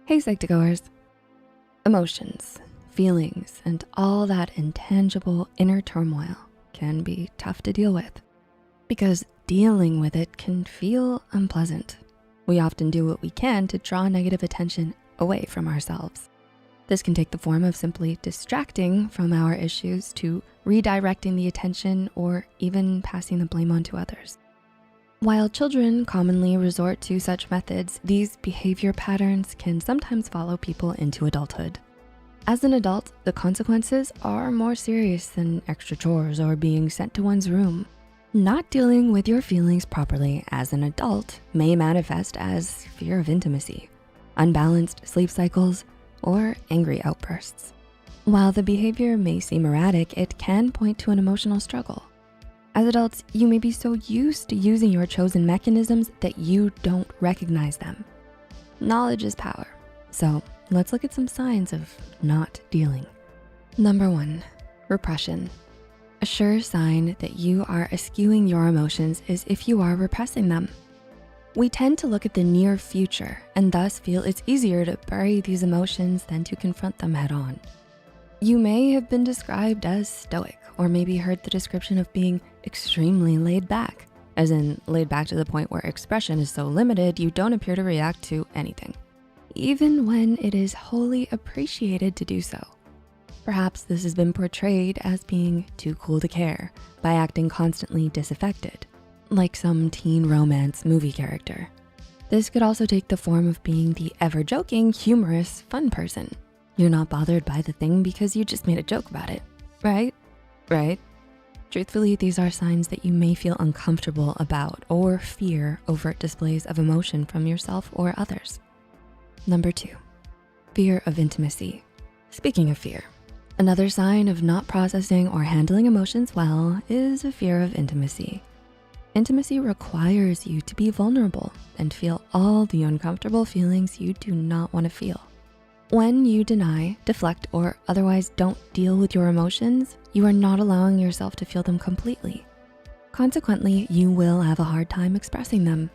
Hey Psych2Goers. Emotions, feelings, and all that intangible inner turmoil can be tough to deal with because dealing with it can feel unpleasant. We often do what we can to draw negative attention away from ourselves. This can take the form of simply distracting from our issues to redirecting the attention or even passing the blame on to others. While children commonly resort to such methods, these behavior patterns can sometimes follow people into adulthood. As an adult, the consequences are more serious than extra chores or being sent to one's room. Not dealing with your feelings properly as an adult may manifest as fear of intimacy, unbalanced sleep cycles, or angry outbursts. While the behavior may seem erratic, it can point to an emotional struggle. As adults, you may be so used to using your chosen mechanisms that you don't recognize them. Knowledge is power, so let's look at some signs of not dealing. Number 1, repression. A sure sign that you are eschewing your emotions is if you are repressing them. We tend to look at the near future and thus feel it's easier to bury these emotions than to confront them head on. You may have been described as stoic or maybe heard the description of being extremely laid back, as in laid back to the point where expression is so limited you don't appear to react to anything, even when it is wholly appreciated to do so. Perhaps this has been portrayed as being too cool to care by acting constantly disaffected, like some teen romance movie character. This could also take the form of being the ever-joking, humorous, fun person. You're not bothered by the thing because you just made a joke about it, right? Right? Truthfully, these are signs that you may feel uncomfortable about or fear overt displays of emotion from yourself or others. Number 2, fear of intimacy. Speaking of fear, another sign of not processing or handling emotions well is a fear of intimacy. Intimacy requires you to be vulnerable and feel all the uncomfortable feelings you do not want to feel. When you deny, deflect, or otherwise don't deal with your emotions, you are not allowing yourself to feel them completely. Consequently, you will have a hard time expressing them.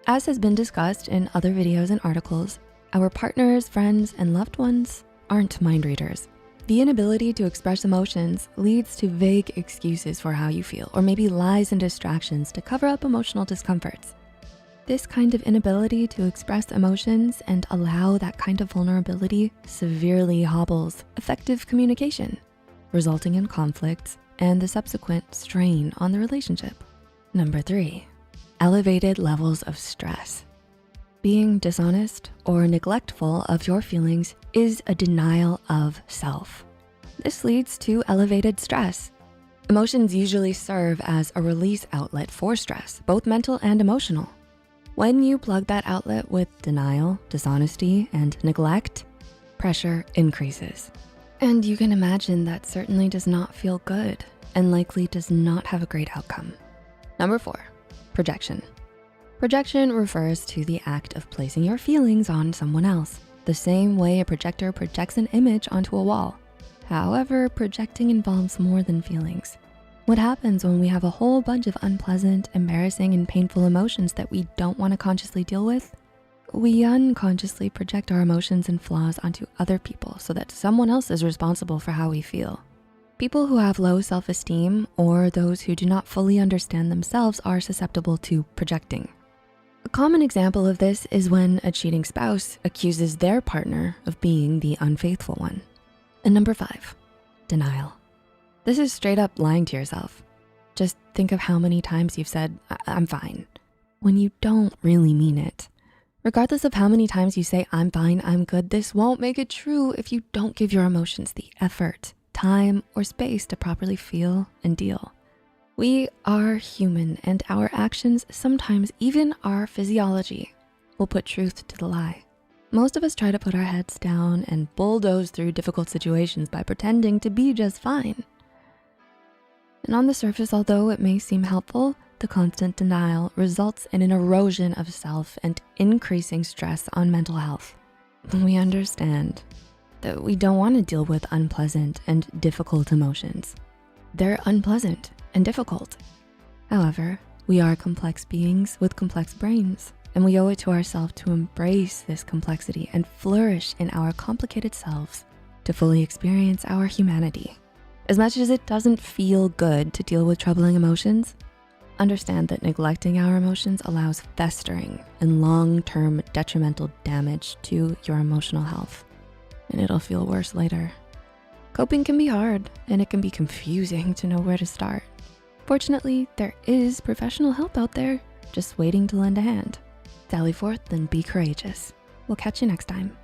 As has been discussed in other videos and articles, our partners, friends, and loved ones aren't mind readers. The inability to express emotions leads to vague excuses for how you feel, or maybe lies and distractions to cover up emotional discomforts. This kind of inability to express emotions and allow that kind of vulnerability severely hobbles effective communication, resulting in conflicts and the subsequent strain on the relationship. Number 3, elevated levels of stress. Being dishonest or neglectful of your feelings is a denial of self. This leads to elevated stress. Emotions usually serve as a release outlet for stress, both mental and emotional. When you plug that outlet with denial, dishonesty, and neglect, pressure increases. And you can imagine that certainly does not feel good and likely does not have a great outcome. Number 4, projection. Projection refers to the act of placing your feelings on someone else, the same way a projector projects an image onto a wall. However, projecting involves more than feelings. What happens when we have a whole bunch of unpleasant, embarrassing, and painful emotions that we don't want to consciously deal with? We unconsciously project our emotions and flaws onto other people so that someone else is responsible for how we feel. People who have low self-esteem or those who do not fully understand themselves are susceptible to projecting. A common example of this is when a cheating spouse accuses their partner of being the unfaithful one. And number 5, denial. This is straight up lying to yourself. Just think of how many times you've said, I'm fine, when you don't really mean it. Regardless of how many times you say, I'm fine, I'm good, this won't make it true if you don't give your emotions the effort, time, or space to properly feel and deal. We are human and our actions, sometimes even our physiology, will put truth to the lie. Most of us try to put our heads down and bulldoze through difficult situations by pretending to be just fine. And on the surface, although it may seem helpful, the constant denial results in an erosion of self and increasing stress on mental health. We understand that we don't want to deal with unpleasant and difficult emotions. They're unpleasant and difficult. However, we are complex beings with complex brains, And we owe it to ourselves to embrace this complexity and flourish in our complicated selves to fully experience our humanity. As much as it doesn't feel good to deal with troubling emotions, understand that neglecting our emotions allows festering and long-term detrimental damage to your emotional health, and it'll feel worse later. Coping can be hard and it can be confusing to know where to start. Fortunately, there is professional help out there just waiting to lend a hand. Sally forth and be courageous. We'll catch you next time.